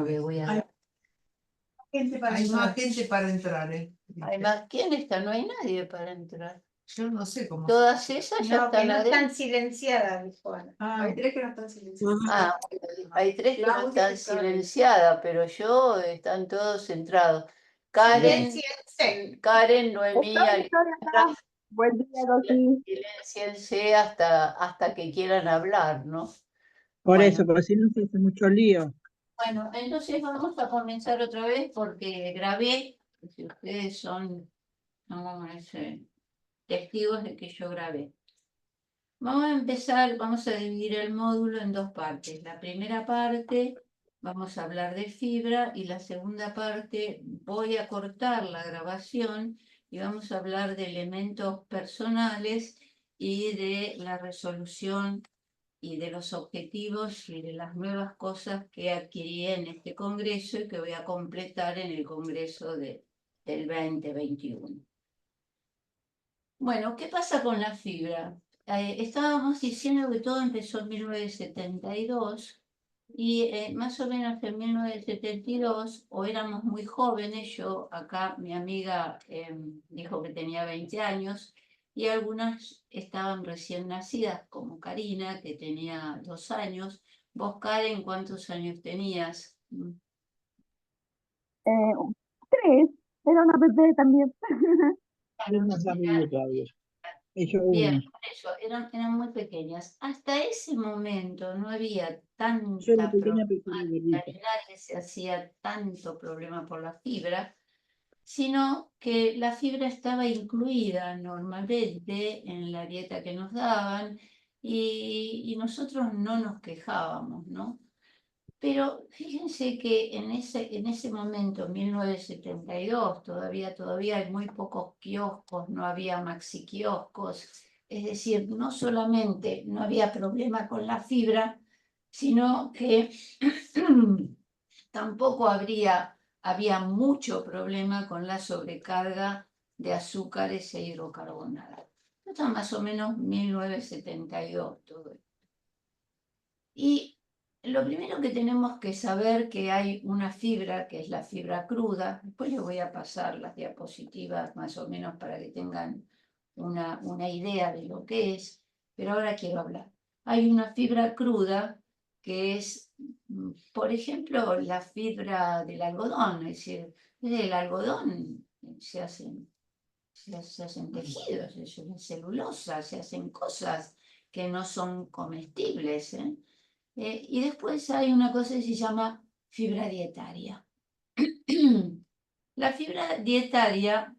le voy a Hay dar. gente para Hay entrar. más gente para entrar, Además, ¿quién está? No hay nadie para entrar. Yo no sé cómo. Todas esas ya No, que están no adentro. están silenciadas, dijo Ana. Ah. Hay 3 que no están silenciadas. Ah, hay 3 que no Claudia están y Karen. silenciadas, pero están todos centrados. Karen, Silénciense. Karen, Noemí, Estoy acá. Buen día, Doki. silénciense hasta que quieran hablar, ¿no? Por Bueno. eso, porque si no se hace mucho lío. Bueno, entonces vamos a comenzar otra vez porque grabé, si ustedes son testigos de que yo grabé. Vamos a empezar, vamos a dividir el módulo en 2 partes. La primera parte vamos a hablar de fibra y la segunda parte voy a cortar la grabación y vamos a hablar de elementos personales y de la resolución y de los objetivos y de las nuevas cosas que adquirí en este congreso y que voy a completar en el congreso del 2021. Bueno, ¿qué pasa con la fibra? Estábamos diciendo que todo empezó en 1972 y más o menos en 1972, o éramos muy jóvenes, yo acá, mi amiga dijo que tenía 20 años, y algunas estaban recién nacidas, como Karina, que tenía 2 años. Vos, Karen, ¿cuántos años tenías? 3, era una bebé también. Claro, Más amigo todavía. Ellos bien, uno. por eso, eran muy pequeñas. Hasta ese momento no había Yo tanta era pequeña, pero soy problemática, gordita. ni nadie se hacía tanto problema por la fibra, sino que la fibra estaba incluida normalmente en la dieta que nos daban y nosotros no nos quejábamos, ¿no? Pero fíjense que en ese momento, 1972, todavía hay muy pocos kioscos, no había maxi kioscos, es decir, no solamente no había problema con la fibra, sino que tampoco había mucho problema con la sobrecarga de azúcares e hidrocarbonados. Esto es más o menos 1972 todo esto. Y lo primero que tenemos que saber que hay una fibra, que es la fibra cruda. Después les voy a pasar las diapositivas más o menos para que tengan una idea de lo que es, pero ahora quiero hablar. Hay una fibra cruda que es, por ejemplo, la fibra del algodón, es decir, del algodón se hacen tejidos, se hacen celulosa, se hacen cosas que no son comestibles, ¿eh? Y después hay una cosa que se llama fibra dietaria. La fibra dietaria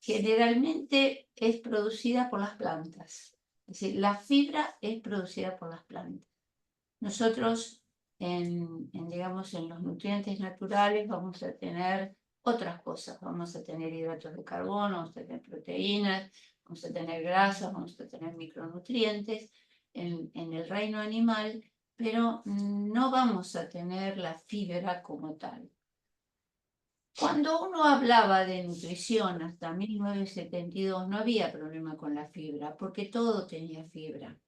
generalmente es producida por las plantas. Es decir, la fibra es producida por las plantas. Nosotros, digamos, en los nutrientes naturales vamos a tener otras cosas. Vamos a tener hidratos de carbono, vamos a tener proteínas, vamos a tener grasas, vamos a tener micronutrientes en el reino animal, pero no vamos a tener la fibra como tal. Cuando uno hablaba de nutrición hasta 1972 no había problema con la fibra, porque todo tenía fibra.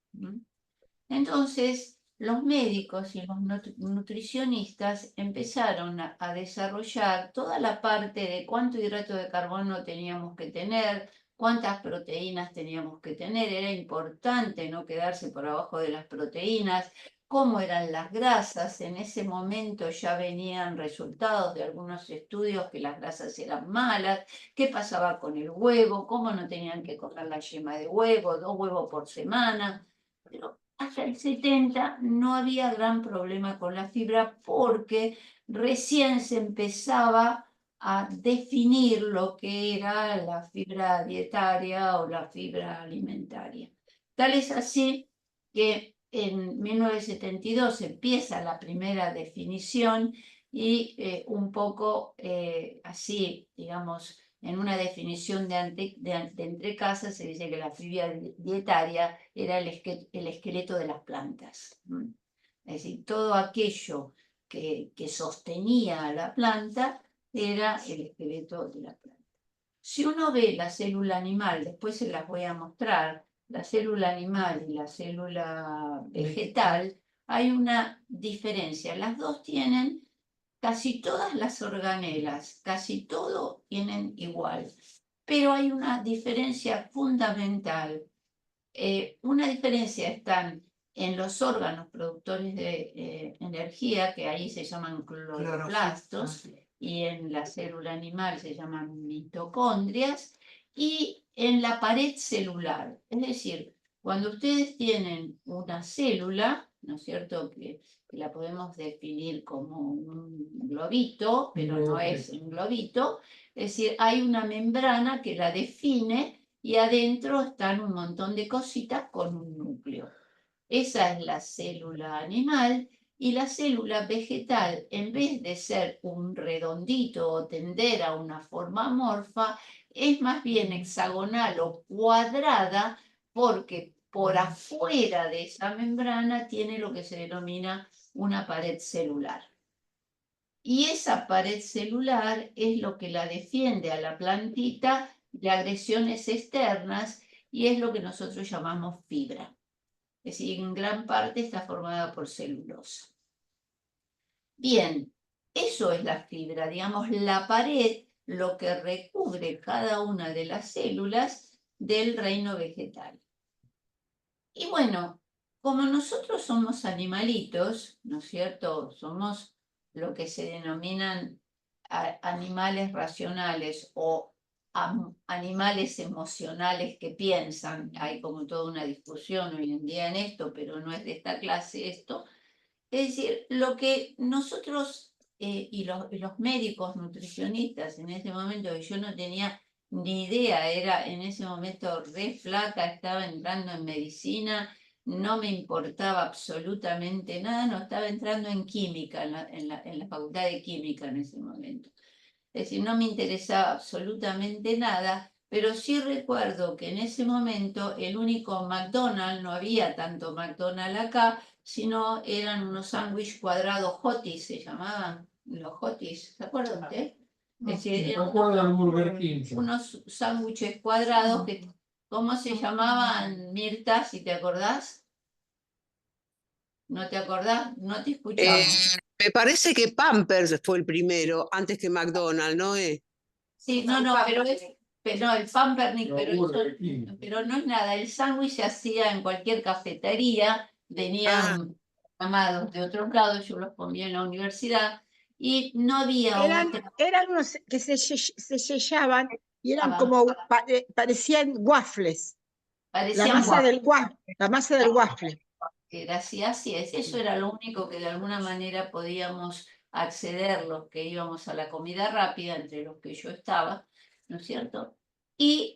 Entonces, los médicos y los nutricionistas empezaron a desarrollar toda la parte de cuánto hidrato de carbono teníamos que tener, cuántas proteínas teníamos que tener. Era importante no quedarse por abajo de las proteínas, cómo eran las grasas. En ese momento ya venían resultados de algunos estudios que las grasas eran malas, qué pasaba con el huevo, cómo no tenían que comer la yema de huevo, 2 huevos por semana. Pero hasta el 70 no había gran problema con la fibra porque recién se empezaba a definir lo que era la fibra dietaria o la fibra alimentaria. Tal es así que en 1972 empieza la primera definición y un poco así, digamos, en una definición de entre casas se dice que la fibra dietaria era el esqueleto de las plantas. Es decir, todo aquello que sostenía a la planta era el esqueleto de la planta. Si uno ve la célula animal, después se las voy a mostrar, la célula animal y la célula vegetal, hay una diferencia. Las dos tienen casi todas las organelas, casi todo tienen igual, pero hay una diferencia fundamental. Una diferencia está en los órganos productores de energía, que ahí se llaman cloroplastos, y en la célula animal se llaman mitocondrias, y en la pared celular. Es decir, cuando ustedes tienen una célula, ¿no es cierto?, que la podemos definir como un globito, pero no es un globito, es decir, hay una membrana que la define y adentro están un montón de cositas con un núcleo. Esa es la célula animal. Y la célula vegetal, en vez de ser un redondito o tender a una forma amorfa, es más bien hexagonal o cuadrada, porque por afuera de esa membrana tiene lo que se denomina una pared celular. Y esa pared celular es lo que la defiende a la plantita de agresiones externas y es lo que nosotros llamamos fibra. Es decir, en gran parte está formada por celulosa. Bien, eso es la fibra, digamos, la pared, lo que recubre cada una de las células del reino vegetal. Y bueno, como nosotros somos animalitos, ¿no es cierto? Somos lo que se denominan animales racionales o animales emocionales que piensan. Hay como toda una discusión hoy en día en esto, pero no es de esta clase esto. Es decir, lo que nosotros y los médicos nutricionistas en ese momento, que yo no tenía ni idea, era en ese momento re flaca, estaba entrando en medicina, no me importaba absolutamente nada, no estaba entrando en química, en la facultad de química en ese momento. Es decir, no me interesaba absolutamente nada, pero sí recuerdo que en ese momento el único McDonald's, no había tanto McDonald's acá, sino eran unos sándwiches cuadrados Hotties, se llamaban los Hotties, ¿se acuerda usted? Es decir, eran unos sándwiches cuadrados que, ¿cómo se llamaban, Mirta, si te acordás? ¿No te acordás? No te escuchamos. Me parece que Pampers fue el primero, antes que McDonald's, ¿no es? Sí, no, pero el Pampernick, pero no es nada. El sándwich se hacía en cualquier cafetería, venían llamados de otros lados, yo los comía en la universidad, y no había otra. Eran unos que se sellaban y eran Ah, como, parecían waffles. La parecían masa del waffle. La masa del waffle. Era así es. Eso era lo único que de alguna manera podíamos acceder los que íbamos a la comida rápida, entre los que yo estaba, ¿no es cierto? Y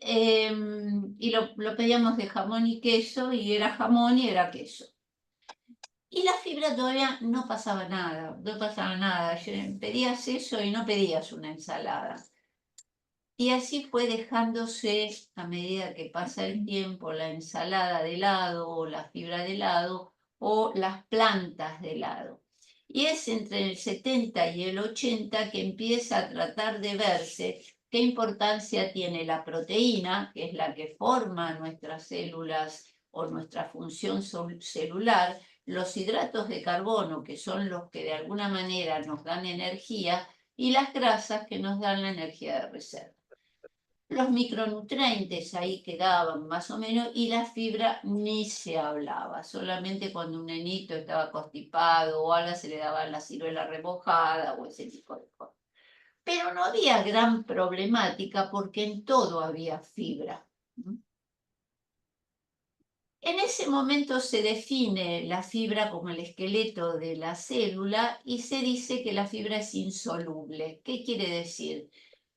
lo pedíamos de jamón y queso, y era jamón y era queso. Y la fibra todavía no pasaba nada, no pasaba nada. Pedías eso y no pedías una ensalada. Y así fue dejándose, a medida que pasa el tiempo, la ensalada de lado o la fibra de lado o las plantas de lado. Y es entre el 70 y el 80 que empieza a tratar de verse qué importancia tiene la proteína, que es la que forma nuestras células o nuestra función celular, los hidratos de carbono, que son los que de alguna manera nos dan energía, y las grasas que nos dan la energía de reserva. Los micronutrientes ahí quedaban más o menos, y la fibra ni se hablaba, solamente cuando un nenito estaba constipado o algo se le daba la ciruela remojada o ese tipo de cosas. Pero no había gran problemática porque en todo había fibra. En ese momento se define la fibra como el esqueleto de la célula y se dice que la fibra es insoluble. ¿Qué quiere decir?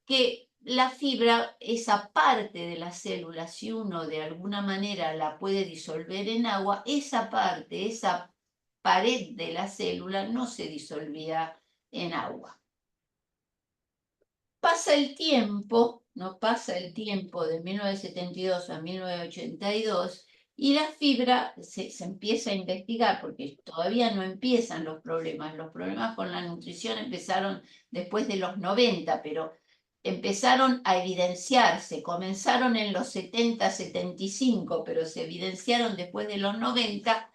Que la fibra, esa parte de la célula, si uno de alguna manera la puede disolver en agua, esa parte, esa pared de la célula no se disolvía en agua. Pasa el tiempo, no pasa el tiempo de 1972 a 1982, y la fibra se empieza a investigar, porque todavía no empiezan los problemas. Los problemas con la nutrición empezaron después de los 90, pero empezaron a evidenciarse, comenzaron en los 70, 75, pero se evidenciaron después de los 90,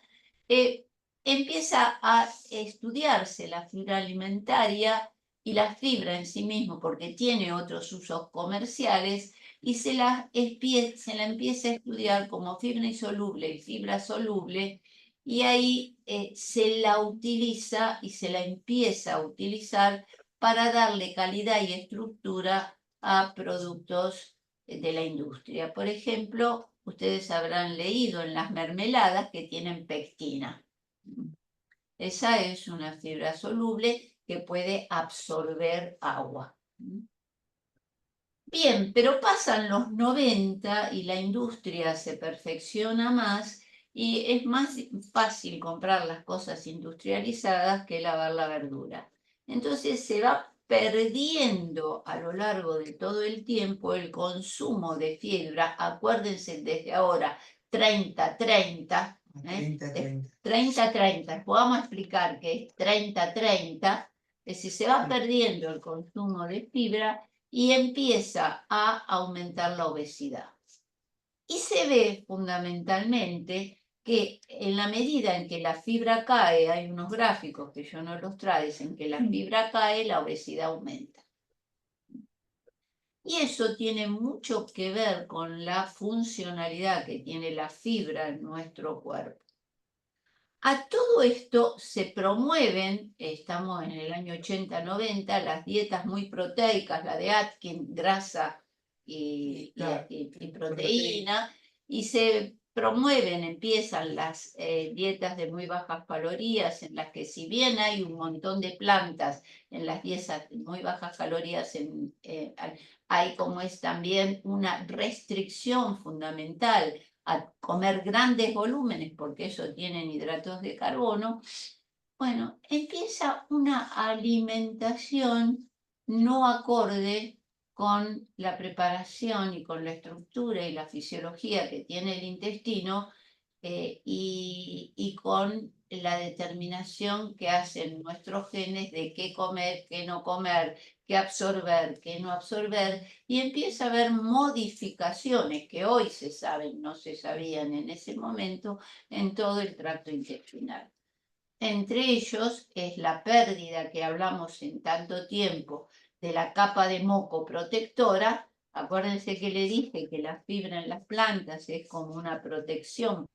empieza a estudiarse la fibra alimentaria y la fibra en sí mismo, porque tiene otros usos comerciales, y se la empieza a estudiar como fibra insoluble y fibra soluble, y ahí se la utiliza y se la empieza a utilizar para darle calidad y estructura a productos de la industria. Por ejemplo, ustedes habrán leído en las mermeladas que tienen pectina. Esa es una fibra soluble que puede absorber agua. Bien, pero pasan los 90 y la industria se perfecciona más y es más fácil comprar las cosas industrializadas que lavar la verdura. Entonces se va perdiendo a lo largo de todo el tiempo el consumo de fibra. Acuérdense desde ahora, 30-30. 30-30. Vamos a explicar qué es 30-30. Es decir, se va perdiendo el consumo de fibra y empieza a aumentar la obesidad. Y se ve fundamentalmente que en la medida en que la fibra cae, hay unos gráficos que yo no los traigo, en que la fibra cae, la obesidad aumenta. Y eso tiene mucho que ver con la funcionalidad que tiene la fibra en nuestro cuerpo. A todo esto se promueven, estamos en el año 80-90, las dietas muy proteicas, la de Atkins, grasa y proteína, y se promueven, empiezan las dietas de muy bajas calorías, en las que si bien hay un montón de plantas en las dietas de muy bajas calorías, hay como es también una restricción fundamental a comer grandes volúmenes, porque eso tienen hidratos de carbono. Bueno, empieza una alimentación no acorde con la preparación y con la estructura y la fisiología que tiene el intestino, y con la determinación que hacen nuestros genes de qué comer, qué no comer, qué absorber, qué no absorber, y empieza a haber modificaciones que hoy se saben, no se sabían en ese momento, en todo el tracto intestinal. Entre ellos es la pérdida que hablamos en tanto tiempo de la capa de moco protectora. Acuérdense que le dije que la fibra en las plantas es como una protección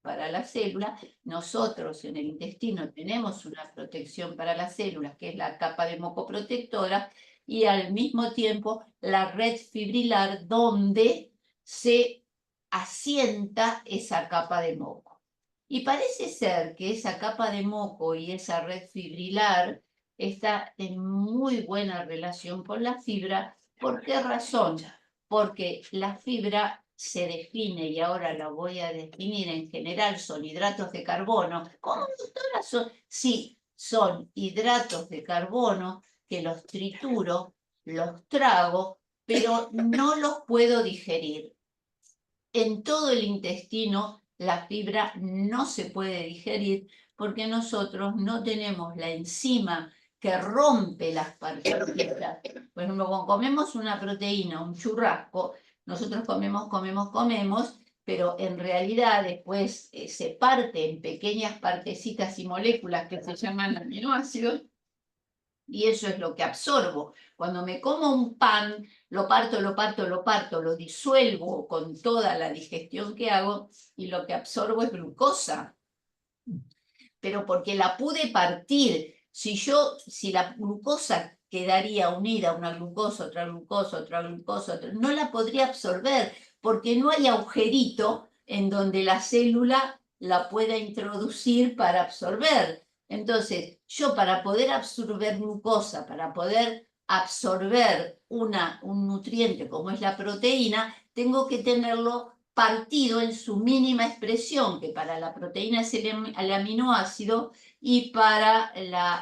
para la célula. Nosotros en el intestino tenemos una protección para las células, que es la capa de moco protectora, y al mismo tiempo la red fibrilar donde se asienta esa capa de moco. Y parece ser que esa capa de moco y esa red fibrilar está en muy buena relación con la fibra. ¿Por qué razón? Porque la fibra se define, y ahora la voy a definir, en general son hidratos de carbono. ¿Cómo, doctora? Sí, son hidratos de carbono que los trituro, los trago, pero no los puedo digerir. En todo el intestino la fibra no se puede digerir porque nosotros no tenemos la enzima que rompe las partículas. Por ejemplo, cuando comemos una proteína, un churrasco, nosotros comemos, pero en realidad después se parte en pequeñas partecitas y moléculas que se llaman aminoácidos, y eso es lo que absorbo. Cuando me como un pan, lo parto, lo disuelvo con toda la digestión que hago, y lo que absorbo es glucosa. Pero porque la pude partir. Si la glucosa quedaría unida a una glucosa, otra glucosa, otra glucosa, no la podría absorber, porque no hay agujerito en donde la célula la pueda introducir para absorber. Entonces, yo para poder absorber glucosa, para poder absorber un nutriente como es la proteína, tengo que tenerlo partido en su mínima expresión, que para la proteína es el aminoácido, y para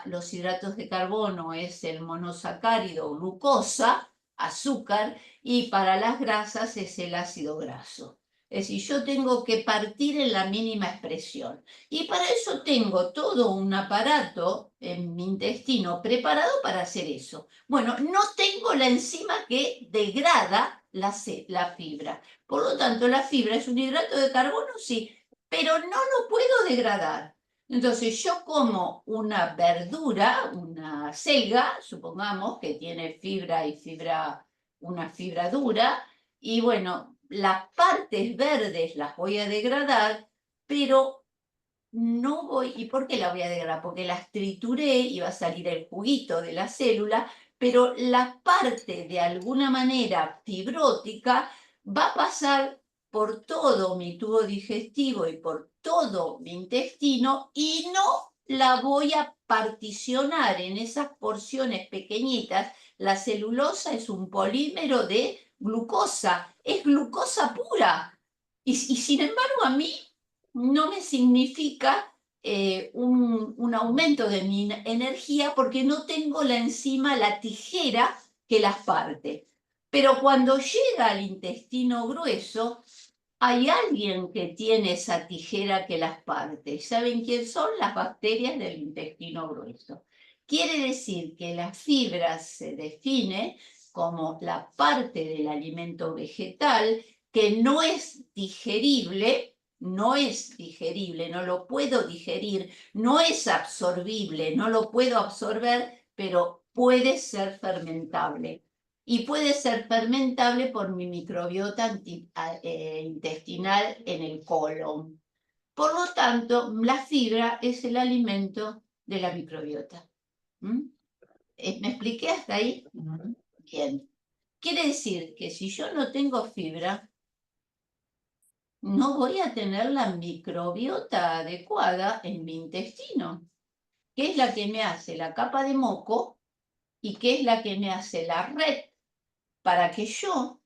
los hidratos de carbono es el monosacárido, glucosa, azúcar, y para las grasas es el ácido graso. Es decir, yo tengo que partir en la mínima expresión. Y para eso tengo todo un aparato en mi intestino preparado para hacer eso. Bueno, no tengo la enzima que degrada la fibra. Por lo tanto, la fibra es un hidrato de carbono, sí, pero no lo puedo degradar. Entonces yo como una verdura, una selga, supongamos que tiene fibra y una fibra dura, y bueno, las partes verdes las voy a degradar, pero no voy, ¿y por qué la voy a degradar? Porque las trituré y va a salir el juguito de la célula, pero la parte de alguna manera fibrótica va a pasar por todo mi tubo digestivo y por todo mi intestino y no la voy a particionar en esas porciones pequeñitas. La celulosa es un polímero de glucosa, es glucosa pura. Y sin embargo a mí no me significa un aumento de mi energía porque no tengo la enzima, la tijera que las parte. Pero cuando llega al intestino grueso, hay alguien que tiene esa tijera que las parte. ¿Saben quién son? Las bacterias del intestino grueso. Quiere decir que la fibra se define como la parte del alimento vegetal que no es digerible, no lo puedo digerir, no es absorbible, no lo puedo absorber, pero puede ser fermentable. Y puede ser fermentable por mi microbiota intestinal en el colon. Por lo tanto, la fibra es el alimento de la microbiota. ¿Me expliqué hasta ahí? Bien. Quiere decir que si yo no tengo fibra, no voy a tener la microbiota adecuada en mi intestino, que es la que me hace la capa de moco y que es la que me hace la red para que yo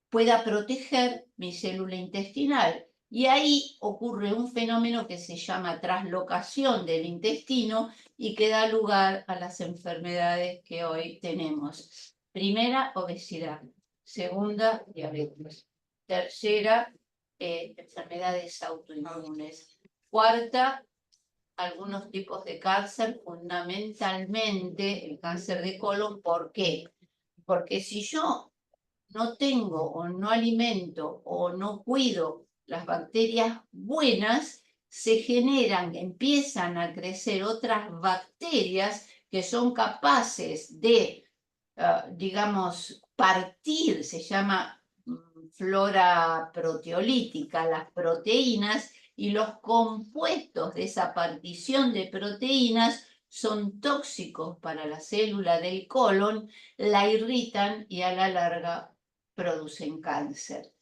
pueda proteger mi célula intestinal. Y ahí ocurre un fenómeno que se llama traslocación del intestino y que da lugar a las enfermedades que hoy tenemos. Primera, obesidad. Segunda, diabetes. Tercera, enfermedades autoinmunes. Cuarta, algunos tipos de cáncer, fundamentalmente el cáncer de colon. ¿Por qué? Porque si yo no tengo o no alimento o no cuido las bacterias buenas, se generan, empiezan a crecer otras bacterias que son capaces de, digamos, partir, se llama flora proteolítica, las proteínas, y los compuestos de esa partición de proteínas son tóxicos para la célula del colon, la irritan y a la larga producen cáncer.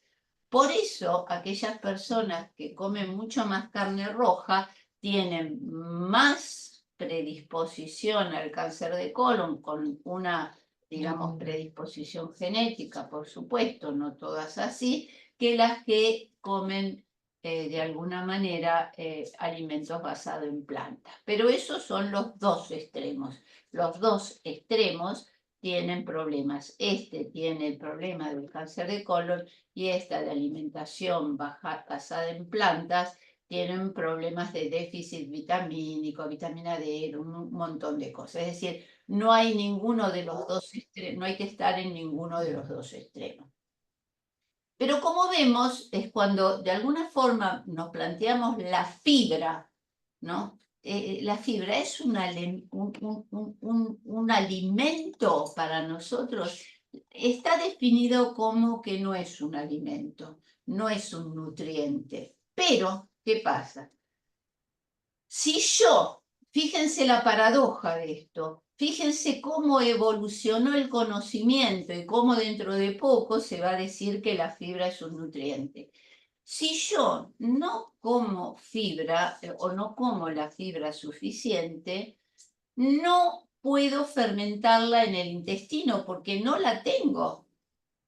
Por eso, aquellas personas que comen mucho más carne roja tienen más predisposición al cáncer de colon, con una, digamos, predisposición genética, por supuesto, no todas así, que las que comen de alguna manera alimentos basados en plantas. Pero esos son los dos extremos. Los dos extremos tienen problemas. Este tiene el problema del cáncer de colon y esta de alimentación basada en plantas tienen problemas de déficit vitamínico, vitamina D, un montón de cosas. Es decir, no hay ninguno de los dos extremos, no hay que estar en ninguno de los dos extremos. Pero como vemos, es cuando de alguna forma nos planteamos la fibra, ¿no? La fibra es un alimento para nosotros. Está definido como que no es un alimento, no es un nutriente. Pero, ¿qué pasa? Si yo, fíjense la paradoja de esto, fíjense cómo evolucionó el conocimiento y cómo dentro de poco se va a decir que la fibra es un nutriente. Si yo no como fibra o no como la fibra suficiente, no puedo fermentarla en el intestino porque no la tengo.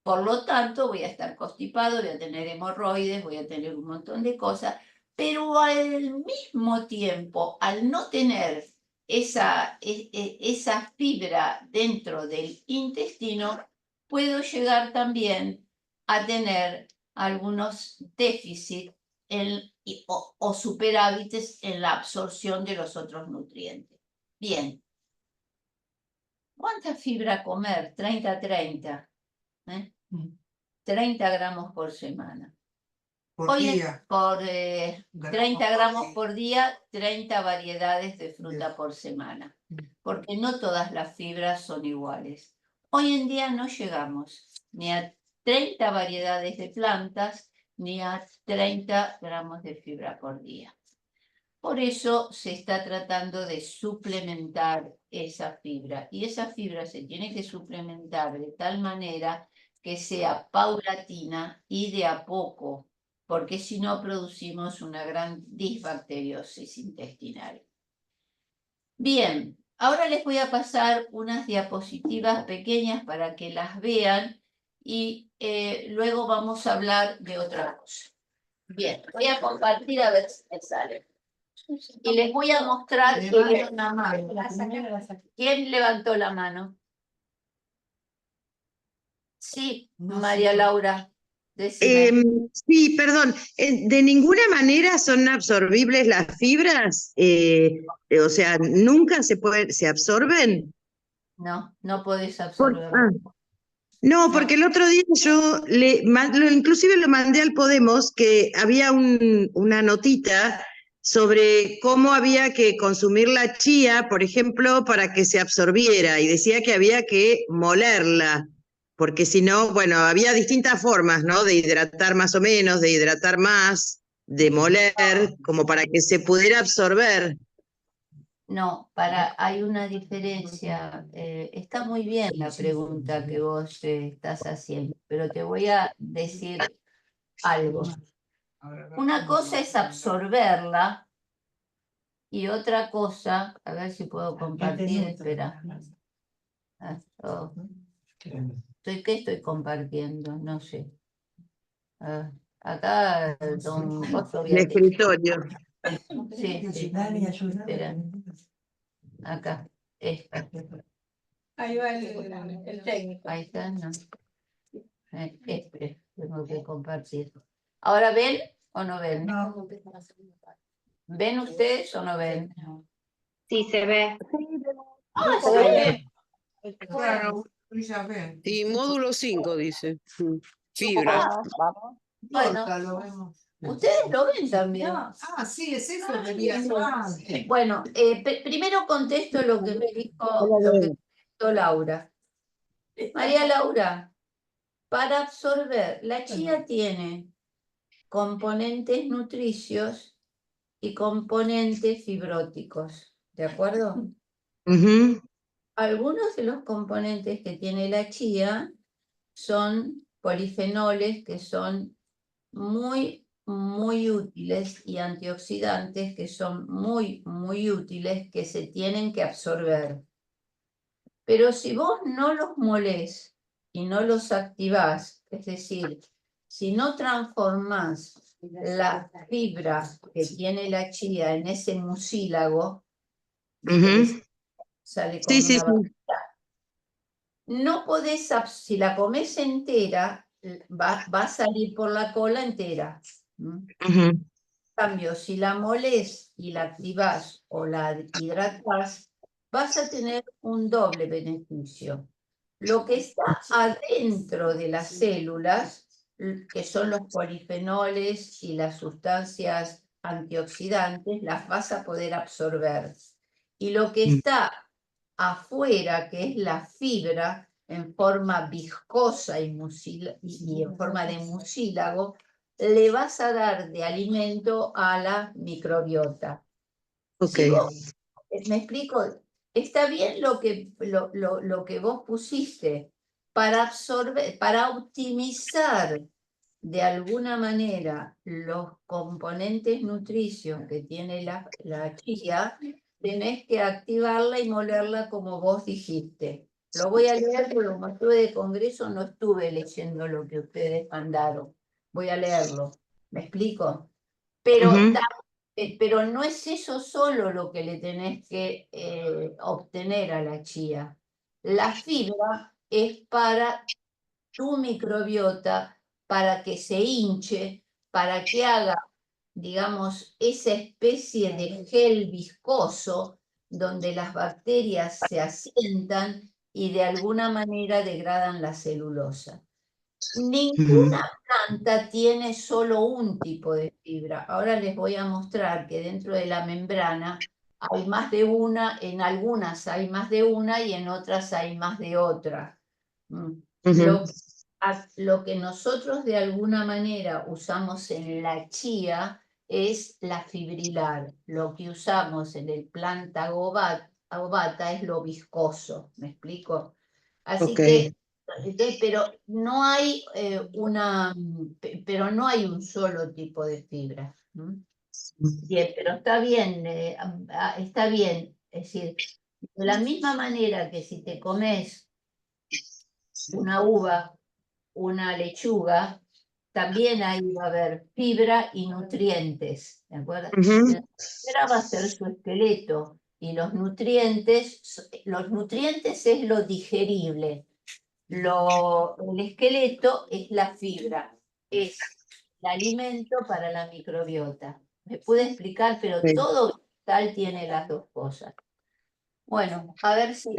Por lo tanto, voy a estar constipado, voy a tener hemorroides, voy a tener un montón de cosas, pero al mismo tiempo, al no tener esa fibra dentro del intestino, puedo llegar también a tener algunos déficits o superávites en la absorción de los otros nutrientes. Bien. ¿Cuánta fibra comer? 30-30. 30 gramos por semana. por Hoy es día. por 30 gramos día. por día, 30 variedades de fruta Bien. por semana, Mm. porque no todas las fibras son iguales. Hoy en día no llegamos ni a 30 variedades de plantas, ni a 30 gramos de fibra por día. Por eso se está tratando de suplementar esa fibra, y esa fibra se tiene que suplementar de tal manera que sea paulatina y de a poco, porque si no producimos una gran disbacteriosis intestinal. Bien, ahora les voy a pasar unas diapositivas pequeñas para que las vean y luego vamos a hablar de otra cosa. Bien, voy a compartir a ver si me sale. Y les voy a mostrar Levanten la mano. quién levantó la mano. Sí, No María sé. Laura, decime. Sí, perdón, de ninguna manera son absorbibles las fibras, o sea, nunca se absorben. No, no podés Ah, absorberlo. no, No. porque el otro día yo inclusive lo mandé al Podemos, que había una notita sobre cómo había que consumir la chía, por ejemplo, para que se absorbiera, y decía que había que molerla, porque si no, bueno, había distintas formas, ¿no? De hidratar más o menos, de hidratar más, de moler, como para que se pudiera absorber. No, hay una diferencia. Está muy bien la pregunta que vos estás haciendo, pero te voy a decir algo. Una cosa es absorberla y otra cosa, a ver si puedo compartir, espera. ¿Qué estoy compartiendo? No sé. Acá, don Coso El escritorio. Sí, sí. Espera. Acá. Esta. Ahí va el técnico. Ahí está, no. Tengo que compartir. ¿Ahora ven o no ven? No. ¿Ven ustedes o no ven? Sí, se ve. Ah, se ve. Claro, ya ven. Y módulo 5 dice. Fibra. Bueno, Corta, lo vemos. ustedes lo ven también. Ah, sí, es eso que quería hacer. Bueno, primero contesto lo que me dijo Laura. María Laura, para absorber, la chía tiene componentes nutricios y componentes fibróticos, ¿de acuerdo? Ujú. Algunos de los componentes que tiene la chía son polifenoles que son muy, muy útiles y antioxidantes que son muy, muy útiles que se tienen que absorber. Pero si vos no los molés y no los activás, es decir, si no transformás la fibra que tiene la chía en ese mucílago, ¿viste? Ujú. Que sale con Sí, sí, una sí. no podés, si la comes entera, va a salir por la cola entera. En Ujú. cambio, si la molés y la activás o la hidratás, vas a tener un doble beneficio. Lo que está adentro de las células, que son los polifenoles y las sustancias antioxidantes, las vas a poder absorber. Y lo que está afuera, que es la fibra, en forma viscosa y en forma de mucílago, le vas a dar de alimento a la microbiota. Ok. Si vos, me explico, está bien lo que vos pusiste para absorber, para optimizar de alguna manera los componentes nutricios que tiene la chía, tenés que activarla y molerla como vos dijiste. Lo voy a leer porque como estuve de congreso no estuve leyendo lo que ustedes mandaron. Voy a leerlo. ¿Me explico? Pero, Ujú. pero no es eso solo lo que le tenés que obtener a la chía. La fibra es para tu microbiota, para que se hinche, para que haga, digamos, esa especie de gel viscoso donde las bacterias se asientan y de alguna manera degradan la celulosa. Ninguna planta tiene solo un tipo de fibra. Ahora les voy a mostrar que dentro de la membrana hay más de una, en algunas hay más de una y en otras hay más de otra. Lo que nosotros de alguna manera usamos en la chía es la fibrilar. Lo que usamos en el planta ovata es lo viscoso. ¿Me explico? Así que pero no hay pero no hay un solo tipo de fibra. Bien, pero está bien, está bien. Es decir, de la misma manera que si te comes una uva, una lechuga, también ahí va a haber fibra y nutrientes, ¿de acuerdo? La fibra va a ser su esqueleto y los nutrientes es lo digerible. El esqueleto es la fibra, es el alimento para la microbiota. Me pude explicar, pero todo tal tiene las dos cosas. Bueno, a ver si...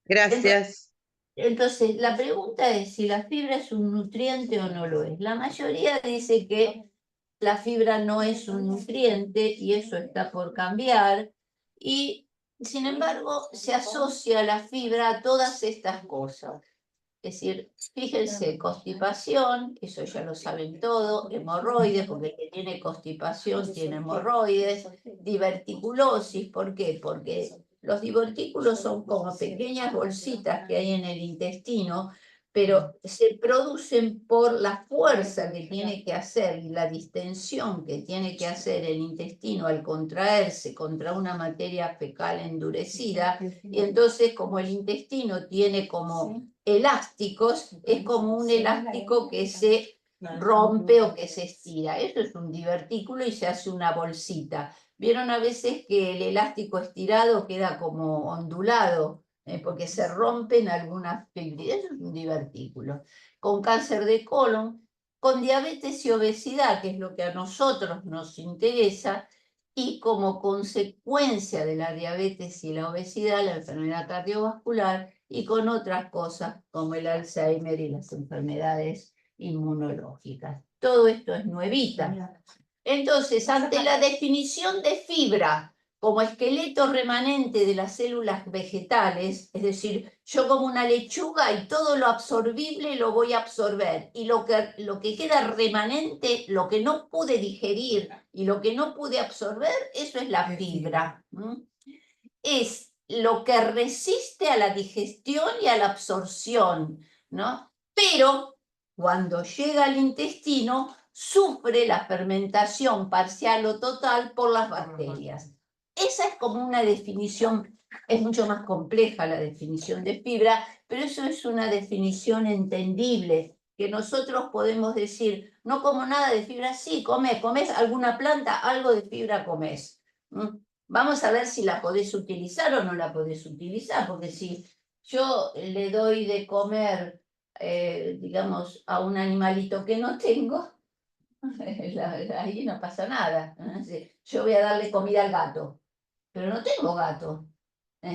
Gracias. Entonces, la pregunta es si la fibra es un nutriente o no lo es. La mayoría dice que la fibra no es un nutriente y eso está por cambiar. Y, sin embargo, se asocia la fibra a todas estas cosas. Es decir, fíjense, constipación, eso ya lo saben todo, hemorroides, porque el que tiene constipación tiene hemorroides, diverticulosis, ¿por qué? Porque los divertículos son como pequeñas bolsitas que hay en el intestino, pero se producen por la fuerza que tiene que hacer y la distensión que tiene que hacer el intestino al contraerse contra una materia fecal endurecida, y entonces como el intestino tiene como elásticos, es como un elástico que se rompe o que se estira. Eso es un divertículo y se hace una bolsita. Vieron a veces que el elástico estirado queda como ondulado, porque se rompen algunas fibras. Eso es un divertículo. Con cáncer de colon, con diabetes y obesidad, que es lo que a nosotros nos interesa, y como consecuencia de la diabetes y la obesidad, la enfermedad cardiovascular, y con otras cosas como el Alzheimer y las enfermedades inmunológicas. Todo esto es nuevita. Entonces, ante la definición de fibra como esqueleto remanente de las células vegetales, es decir, yo como una lechuga y todo lo absorbible lo voy a absorber, y lo que queda remanente, lo que no pude digerir y lo que no pude absorber, eso es la fibra. Es lo que resiste a la digestión y a la absorción, ¿no? Pero cuando llega al intestino, sufre la fermentación parcial o total por las bacterias. Esa es como una definición, es mucho más compleja la definición de fibra, pero eso es una definición entendible, que nosotros podemos decir, no como nada de fibra, sí, comés alguna planta, algo de fibra comés. Vamos a ver si la podés utilizar o no la podés utilizar, porque si yo le doy de comer, digamos, a un animalito que no tengo, ahí no pasa nada. Yo voy a darle comida al gato, pero no tengo gato.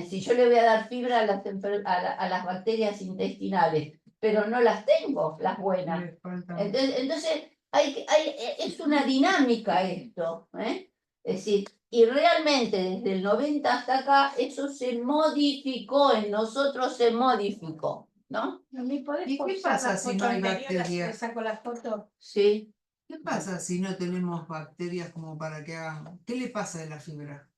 Si yo le voy a dar fibra a las bacterias intestinales, pero no las tengo, las buenas. Entonces es una dinámica esto, ¿eh? Es decir, y realmente desde el 90 hasta acá eso se modificó, en nosotros se modificó, ¿no? ¿Y qué pasa si no hay bacterias? Saco la foto. Sí. ¿Qué pasa si no tenemos bacterias como para que hagan? ¿Qué le pasa de la fibra?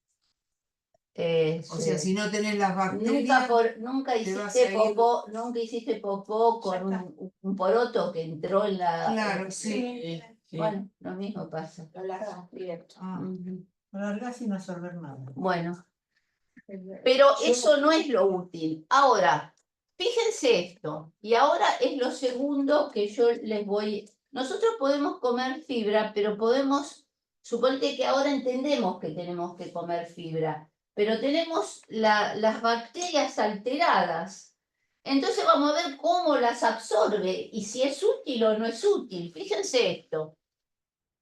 O sea, si no tenés las bacterias, nunca te vas a hiciste ir- popó, nunca hiciste popó con un poroto que entró en la... Claro, sí. Bueno, lo mismo pasa. Lo largas directo. Lo largás sin absorber nada. Bueno, pero eso no es lo útil. Ahora, fíjense esto, y ahora es lo segundo que yo les voy... Nosotros podemos comer fibra, pero suponte que ahora entendemos que tenemos que comer fibra, pero tenemos las bacterias alteradas. Entonces vamos a ver cómo las absorbe y si es útil o no es útil. Fíjense esto.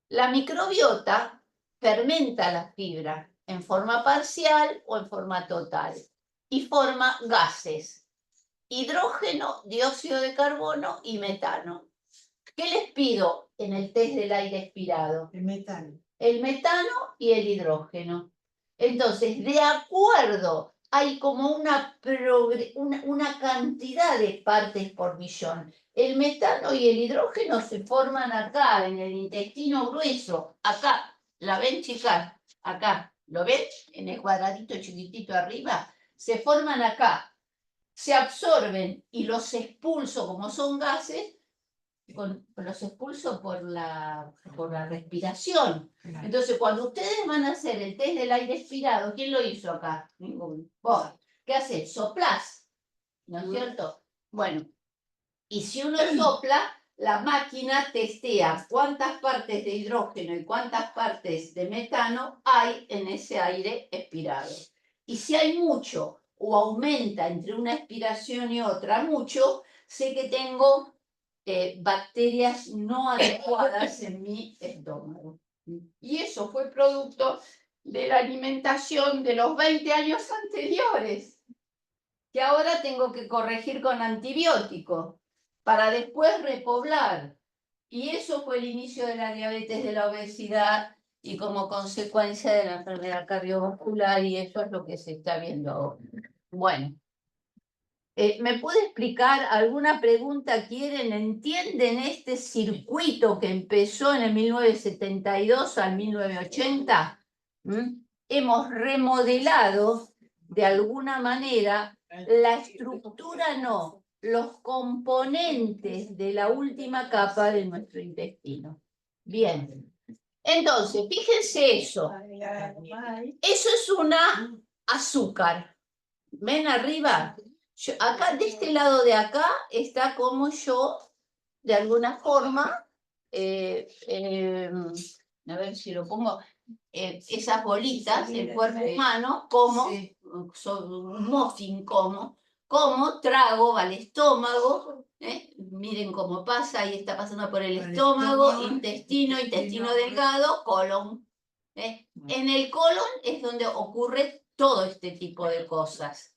La microbiota fermenta la fibra en forma parcial o en forma total y forma gases: hidrógeno, dióxido de carbono y metano. ¿Qué les pido en el test del aire expirado? El metano. El metano y el hidrógeno. Entonces, de acuerdo, hay como una cantidad de partes por millón. El metano y el hidrógeno se forman acá, en el intestino grueso. Acá, ¿la ven, chicas? Acá, ¿lo ven? En el cuadradito chiquitito arriba. Se forman acá. Se absorben y los expulso, como son gases, los expulso por la respiración. Claro. Entonces, cuando ustedes van a hacer el test del aire expirado, ¿quién lo hizo acá? Ningún. Vos, ¿qué haces? Soplás, ¿no es cierto? Bueno, y si uno sopla, la máquina testea cuántas partes de hidrógeno y cuántas partes de metano hay en ese aire expirado. Y si hay mucho o aumenta entre una expiración y otra mucho, sé que tengo bacterias no adecuadas en mi estómago. Y eso fue producto de la alimentación de los 20 años anteriores, que ahora tengo que corregir con antibióticos para después repoblar. Y eso fue el inicio de la diabetes, de la obesidad y como consecuencia de la enfermedad cardiovascular, y eso es lo que se está viendo ahora. Bueno. ¿Me puede explicar alguna pregunta? ¿Quieren? ¿Entienden este circuito que empezó en el 1972 al 1980? Hemos remodelado de alguna manera la estructura, no, los componentes de la última capa de nuestro intestino. Bien. Entonces, fíjense eso. Eso es una azúcar. ¿Ven arriba? Acá, de este lado de acá, está como yo, de alguna forma, a ver si lo pongo, esas bolitas, el cuerpo humano, como, son un muffin, como, trago, va al estómago, miren cómo pasa, ahí está pasando por el estómago, intestino delgado, colon. En el colon es donde ocurre todo este tipo de cosas.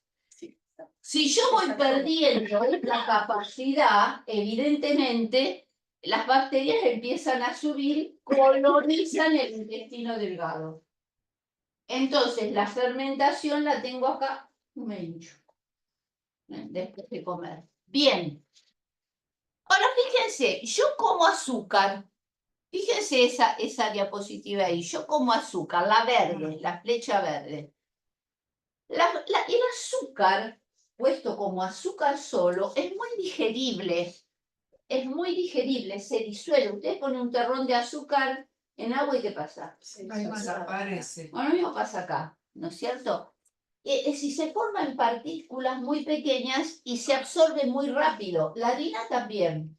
Si yo voy perdiendo la capacidad, evidentemente, las bacterias empiezan a subir, colonizan el intestino delgado. Entonces, la fermentación la tengo acá, me hincho, después de comer. Bien. Ahora, fíjense, yo como azúcar. Fíjense esa diapositiva ahí. Yo como azúcar, la verde, la flecha verde. El azúcar, puesto como azúcar solo, es muy digerible. Es muy digerible, se disuelve. Usted pone un terrón de azúcar en agua y ¿qué pasa? Ahí desaparece. Bueno, lo mismo pasa acá, ¿no es cierto? Si se forma en partículas muy pequeñas y se absorbe muy rápido. La harina también.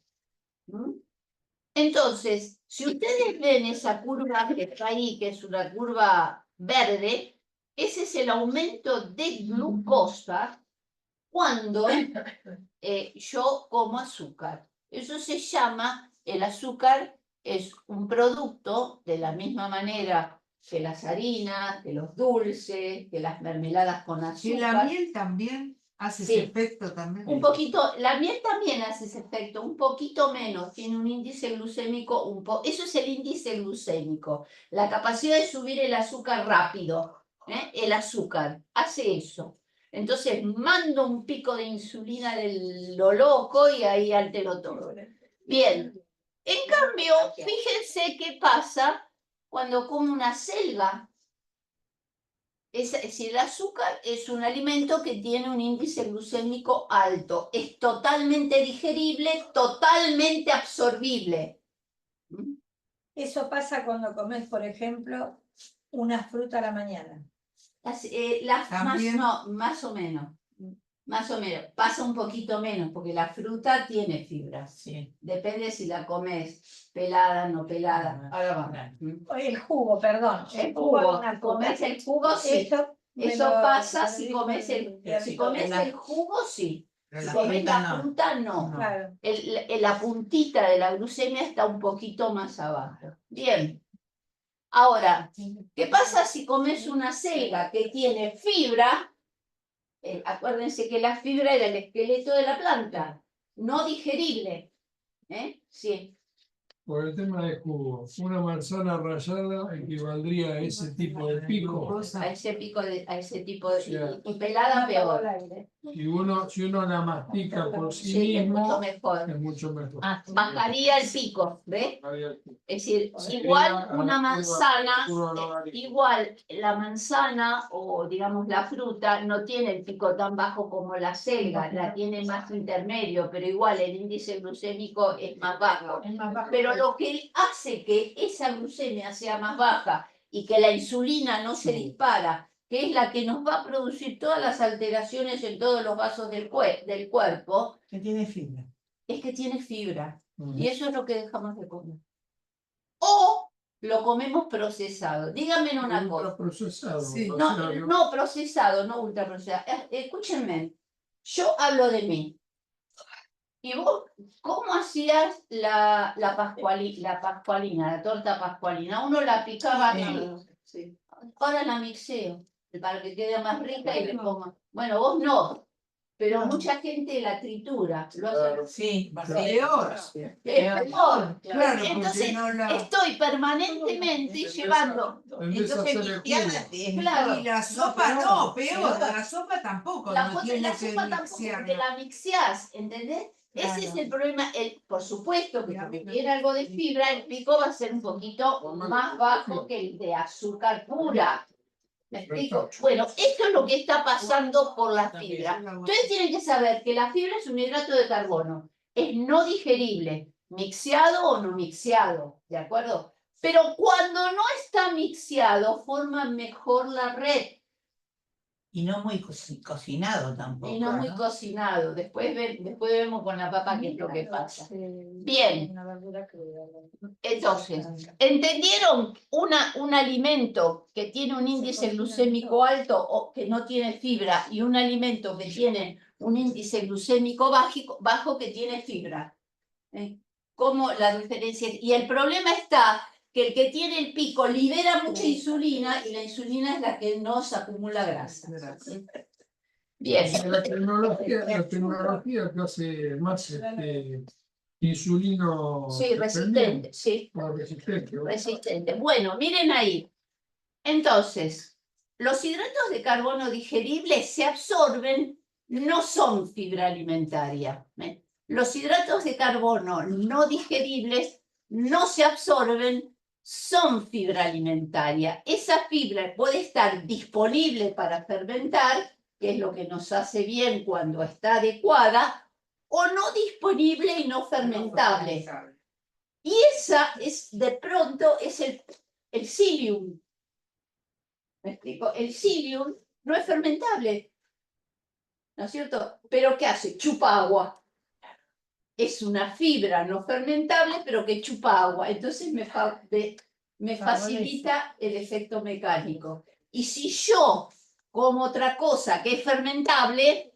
Entonces, si ustedes ven esa curva que está ahí, que es una curva verde, ese es el aumento de glucosa cuando yo como azúcar. Eso se llama, el azúcar es un producto de la misma manera que las harinas, que los dulces, que las mermeladas con azúcar. ¿Y la miel también hace ese efecto también? Un poquito, la miel también hace ese efecto, un poquito menos, tiene un índice glucémico, eso es el índice glucémico, la capacidad de subir el azúcar rápido, el azúcar, hace eso. Entonces mando un pico de insulina de lo loco y ahí altero todo. Bien, en cambio, fíjense qué pasa cuando como una selga. Es decir, el azúcar es un alimento que tiene un índice glucémico alto, es totalmente digerible, totalmente absorbible. Eso pasa cuando comes, por ejemplo, una fruta a la mañana. Más o menos. Más o menos. Pasa un poquito menos, porque la fruta tiene fibra. Sí. Depende si la comes pelada, no pelada. Ahora vamos. El jugo, perdón. El jugo. ¿Comes el jugo? Sí. Eso pasa si comes el jugo, sí. Si comes la fruta, no. Claro. La puntita de la glucemia está un poquito más abajo. Bien. Ahora, ¿qué pasa si comes una selga que tiene fibra? Acuérdense que la fibra era el esqueleto de la planta, no digerible. Sí. por el tema de jugo, una manzana rallada equivaldría a ese tipo de pico. A ese tipo de, sea, y pelada peor. Si uno la mastica por sí Sí, es mismo, mucho mejor. es mucho mejor. Bajaría el pico, ¿ves? Es decir, igual una manzana, igual la manzana o digamos la fruta no tiene el pico tan bajo como la selga, la tiene más intermedio, pero igual el índice glucémico es más bajo. Pero lo que hace que esa glucemia sea más baja y que la insulina no se dispara, que es la que nos va a producir todas las alteraciones en todos los vasos del cuerpo, Que tiene fibra. es que tiene fibra. Y eso es lo que dejamos de comer. O lo comemos procesado. Díganme una cosa. Procesado. Sí. No procesado, no ultraprocesado. Escúchenme, yo hablo de mí. ¿Y vos cómo hacías la pascualina, la torta pascualina? Uno la picaba así. Sí. Ahora la mixeo para que quede más rica y le pongo. Bueno, vos no. Pero mucha gente la tritura. Lo hace. Sí, peor. Peor. Claro, Entonces, no la... estoy permanentemente llevando. Entonces, Claro. y la sopa no, peor, la sopa tampoco. La no tiene que sopa tampoco, mixearla. porque la mixeás, ¿entendés? Claro. Ese es el problema. Por supuesto que porque tiene algo de fibra, el pico va a ser un poquito más bajo que el de azúcar pura. ¿Me explico? Bueno, esto es lo que está pasando por la fibra. Ustedes tienen que saber que la fibra es un hidrato de carbono. Es no digerible, mixeado o no mixeado, ¿de acuerdo? Pero cuando no está mixeado, forma mejor la red. Y no muy cocinado tampoco. Y no muy cocinado. Después vemos con la papa qué es lo que pasa. Bien. Entonces, ¿entendieron un alimento que tiene un índice glucémico alto o que no tiene fibra y un alimento que tiene un índice glucémico bajo que tiene fibra? ¿Cómo la diferencia? Y el problema está que el que tiene el pico libera mucha insulina y la insulina es la que nos acumula grasa. Bien. La tecnología que hace más insulino Sí, resistente, sí. Resistente. Bueno, miren ahí. Entonces, los hidratos de carbono digeribles se absorben, no son fibra alimentaria. Los hidratos de carbono no digeribles no se absorben, son fibra alimentaria. Esa fibra puede estar disponible para fermentar, que es lo que nos hace bien cuando está adecuada, o no disponible y no fermentable. Y esa es, de pronto, es el psyllium. ¿Me explico? El psyllium no es fermentable, ¿no es cierto? Pero ¿qué hace? Chupa agua. Es una fibra no fermentable, pero que chupa agua. Entonces me facilita el efecto mecánico. Y si yo como otra cosa que es fermentable,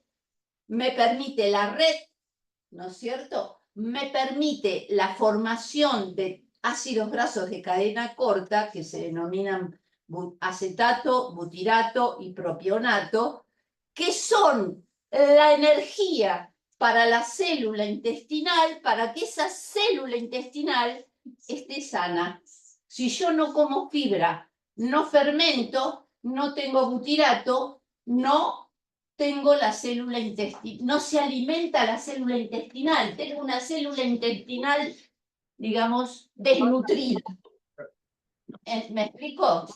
me permite la red, ¿no es cierto? Me permite la formación de ácidos grasos de cadena corta, que se denominan acetato, butirato y propionato, que son la energía para la célula intestinal, para que esa célula intestinal esté sana. Si yo no como fibra, no fermento, no tengo butirato, no tengo la célula intestinal, no se alimenta la célula intestinal, tengo una célula intestinal, digamos, desnutrida. ¿Me explico?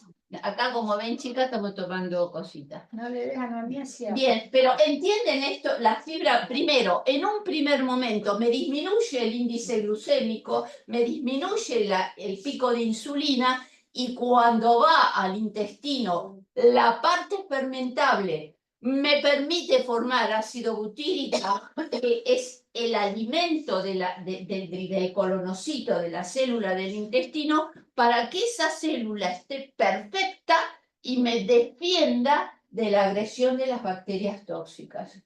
Acá, como ven, chicas, estamos tomando cositas. No le dejan a mí así. Bien, pero ¿entienden esto? La fibra, primero, en un primer momento me disminuye el índice glucémico, me disminuye el pico de insulina, y cuando va al intestino, la parte fermentable me permite formar ácido butírico, que es el alimento del colonocito, de la célula del intestino, para que esa célula esté perfecta y me defienda de la agresión de las bacterias tóxicas.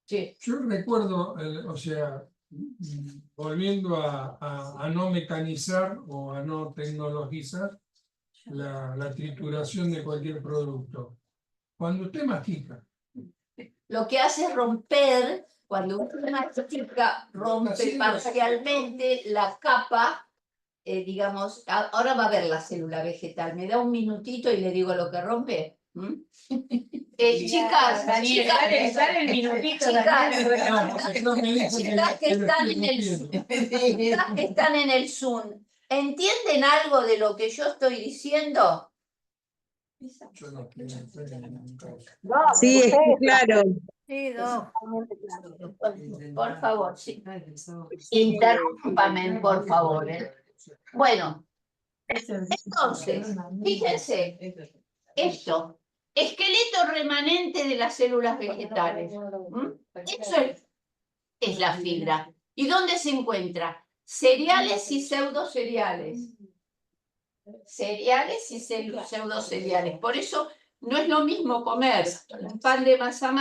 Sí. Yo recuerdo, o sea, volviendo a no mecanizar o a no tecnologizar la trituración de cualquier producto. Cuando usted mastica, lo que hace es romper Cuando una chica rompe parcialmente la capa, digamos, ahora va a ver la célula vegetal. ¿Me da un minutito y le digo lo que rompe? Chicas, dale el minutito, chicas que están en el Zoom, ¿entienden algo de lo que yo estoy diciendo? Sí, está claro. Sí, no. Por favor, sí. Interrúmpame, por favor. Bueno, entonces, fíjense, esto, esqueleto remanente de las células vegetales. Eso es la fibra. ¿Y dónde se encuentra? Cereales y pseudocereales. Cereales y pseudocereales. Por eso no es lo mismo comer un pan de masa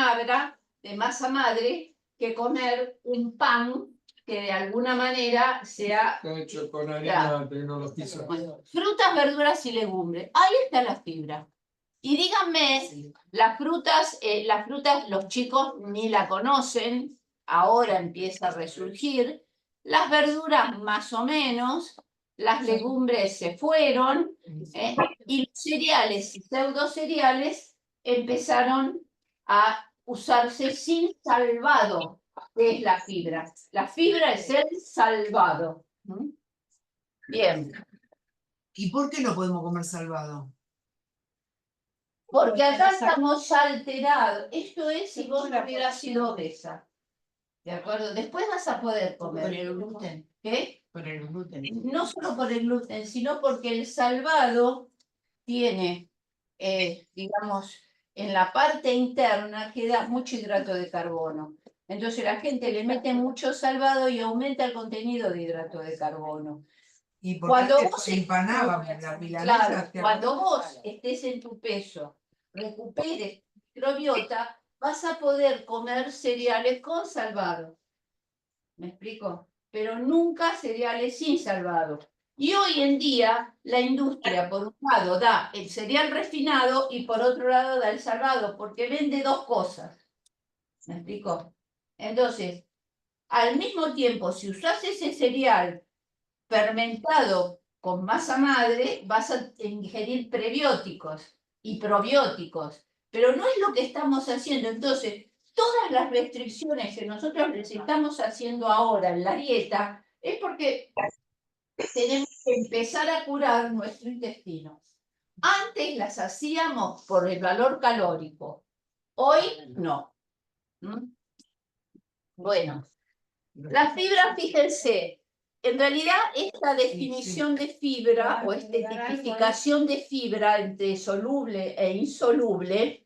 madre, que comer un pan que de alguna manera sea Está hecho con harina tecnologizada. bueno, frutas, verduras y legumbres. Ahí está la fibra. Y díganme, las frutas los chicos ni la conocen, ahora empieza a resurgir. Las verduras más o menos, las legumbres se fueron, y los cereales y pseudocereales empezaron a usarse sin salvado, que es la fibra. La fibra es el salvado. Bien. ¿Y por qué no podemos comer salvado? Porque acá estamos ya alterados. Esto es si vos no hubieras sido obesa. ¿De acuerdo? Después vas a poder comer. Por el gluten. ¿Qué? Por el gluten. No solo por el gluten, sino porque el salvado tiene, digamos, en la parte interna queda mucho hidrato de carbono. Entonces la gente le mete mucho salvado y aumenta el contenido de hidrato de carbono. Y Cuando porque vos empanaba la milanesa. claro, cuando vos estés en tu peso, recuperes tu microbiota, vas a poder comer cereales con salvado. ¿Me explico? Pero nunca cereales sin salvado. Y hoy en día la industria, por un lado, da el cereal refinado y por otro lado da el salvado, porque vende dos cosas. ¿Me explico? Entonces, al mismo tiempo, si usas ese cereal fermentado con masa madre, vas a ingerir prebióticos y probióticos, pero no es lo que estamos haciendo. Entonces, todas las restricciones que nosotros les estamos haciendo ahora en la dieta es porque tenemos que empezar a curar nuestro intestino. Antes las hacíamos por el valor calórico, hoy no. Bueno, la fibra, fíjense, en realidad esta definición de fibra o esta tipificación de fibra entre soluble e insoluble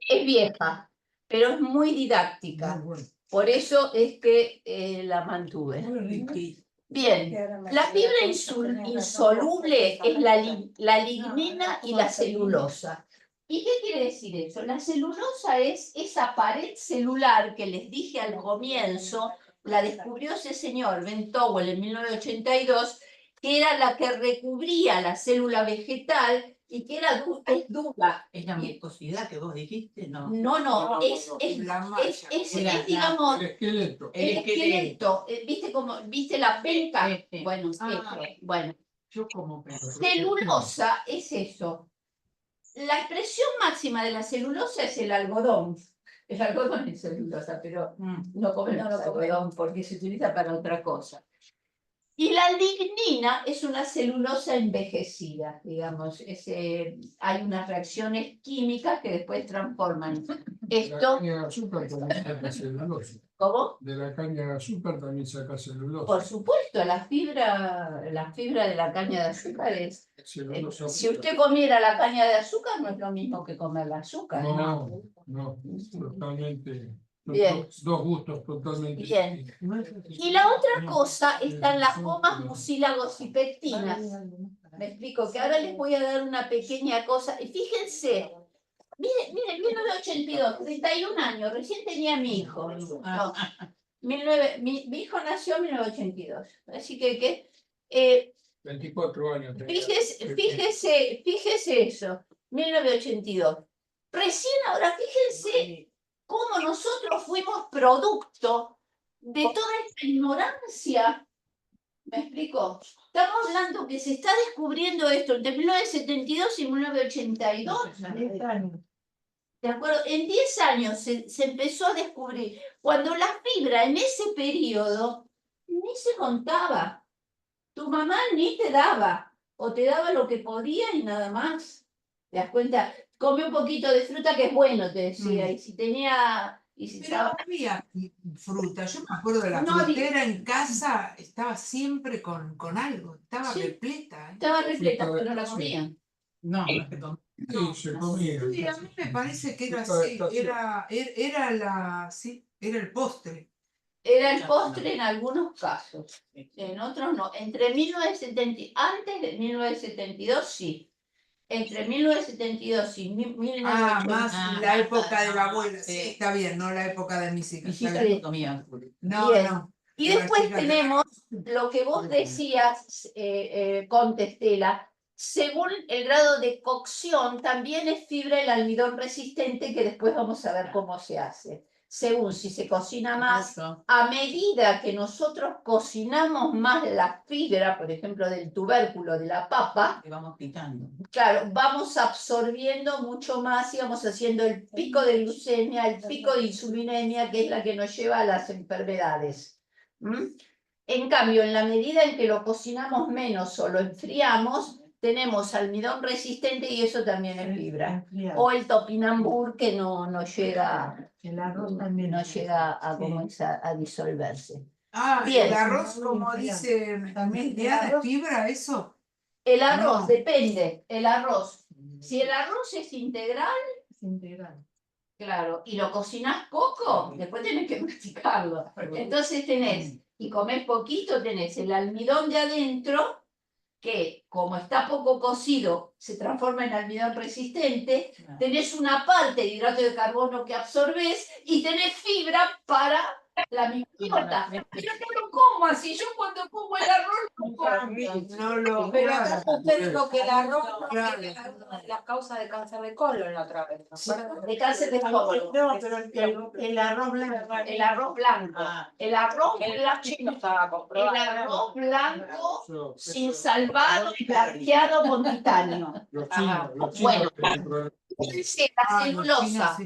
es vieja, pero es muy didáctica. Por eso es que la mantuve. Bien, la fibra insoluble es la lignina y la celulosa. ¿Y qué quiere decir eso? La celulosa es esa pared celular que les dije al comienzo, la descubrió ese señor Ben Towell en 1982, que era la que recubría la célula vegetal y que era dura. ¿Es la mucosidad que vos dijiste? No, no, es digamos, El esqueleto. el esqueleto. ¿Viste la penca? Bueno, bueno. Yo como Celulosa es eso. La expresión máxima de la celulosa es el algodón. El algodón es celulosa, pero no comemos algodón porque se utiliza para otra cosa. Y la lignina es una celulosa envejecida, digamos. Hay unas reacciones químicas que después transforman esto. De la caña de azúcar también saca celulosa. ¿Cómo? De la caña de azúcar también saca celulosa. Por supuesto, la fibra de la caña de azúcar es... si usted comiera la caña de azúcar, no es lo mismo que comer el azúcar. No, totalmente. Bien. Dos gustos totalmente Bien. Y la otra cosa están las gomas mucílagos y pectinas. Me explico, que ahora les voy a dar una pequeña cosa. Y fíjense, miren, 1982, 31 años, recién tenía mi hijo. No, mi hijo nació en 1982. Así que 24 años. fíjese eso, 1982. Recién ahora, fíjense cómo nosotros fuimos producto de toda esta ignorancia. ¿Me explico? Estamos hablando que se está descubriendo esto entre 1972 y 1982. 10 años. ¿De acuerdo? En 10 años se empezó a descubrir. Cuando la fibra en ese periodo ni se contaba. Tu mamá ni te daba, o te daba lo que podía y nada más. ¿Te das cuenta? Come un poquito de fruta que es bueno, te decía. Y si tenía... Y si Pero no había fruta. Yo me acuerdo de la frutera en casa, estaba siempre con algo. Estaba repleta. Estaba repleta, pero no la comían. No, no es que tomé. Sí, se comía. Sí, a mí me parece que era así. Era el postre. Era el postre en algunos casos, en otros no. Entre 1970, antes de 1972 sí. Entre 1972 y 1982. Más la época de la abuela. Sí, está bien, no la época de mis hijas. Mis hijas no comían. No, Bien. no. Y después tenemos lo que vos decías, Contestela, según el grado de cocción, también es fibra el almidón resistente, que después vamos a ver cómo se hace. Según si se cocina más, a medida que nosotros cocinamos más la fibra, por ejemplo, del tubérculo de la papa, Que vamos quitando. claro, vamos absorbiendo mucho más y vamos haciendo el pico de glucemia, el pico de insulinemia, que es la que nos lleva a las enfermedades. En cambio, en la medida en que lo cocinamos menos o lo enfriamos, tenemos almidón resistente y eso también es fibra. O el topinambur que no llega, El arroz también no llega a disolverse. El arroz, como dice También Diana, ¿es fibra eso? El arroz, No. depende, el arroz. Si el arroz es integral, es integral. claro, y lo cocinás poco, después tenés que masticarlo. Entonces tenés, y comés poquito, tenés el almidón de adentro, que como está poco cocido, se transforma en almidón resistente, tenés una parte de hidrato de carbono que absorbés y tenés fibra para la microbiota. Pero no lo como así, yo cuando como el arroz No lo. Pero claro. acá usted dijo que el arroz no Claro. es la causa de cáncer de colon la otra vez. de cáncer de colon. No, pero el arroz blanco. El arroz blanco. El arroz chino estaba comprobado. El arroz blanco sin salvar, blanqueado con titanio. Los chinos, Bueno. tienen problemas. Fíjense la celulosa.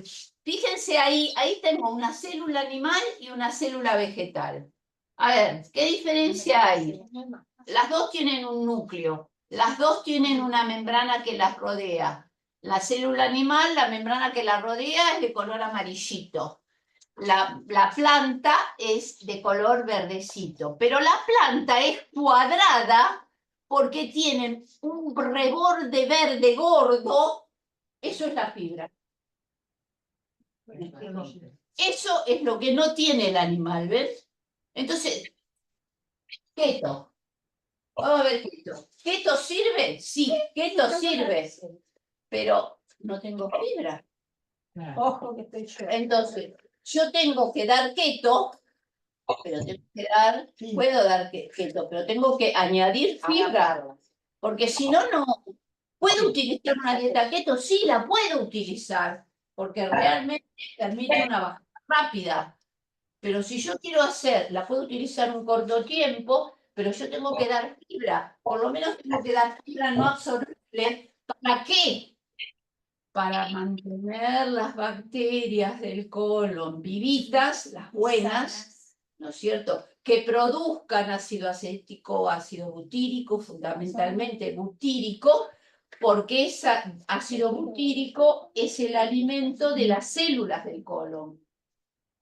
Fíjense ahí tengo una célula animal y una célula vegetal. A ver, ¿qué diferencia hay? Las dos tienen un núcleo, las dos tienen una membrana que las rodea. La célula animal, la membrana que la rodea es de color amarillito. La planta es de color verdecito, pero la planta es cuadrada porque tiene un reborde verde gordo. Eso es la fibra. Eso es lo que no tiene el animal, ¿ves? Entonces, keto. Vamos a ver keto. ¿Keto sirve? Sí, keto sirve. Pero no tengo fibra. Ojo que estoy yo. Entonces, yo tengo que dar keto, pero tengo que dar, puedo dar keto, pero tengo que añadir fibra. Porque si no, no. ¿Puedo utilizar una dieta keto? Sí, la puedo utilizar, porque realmente permite una bajada rápida. Pero si yo quiero hacer, la puedo utilizar un corto tiempo, pero yo tengo que dar fibra. Por lo menos tengo que dar fibra no absorbible. ¿Para qué? Para mantener las bacterias del colon vivitas, las buenas, ¿no es cierto?, que produzcan ácido acético o ácido butírico, fundamentalmente butírico, porque ese ácido butírico es el alimento de las células del colon.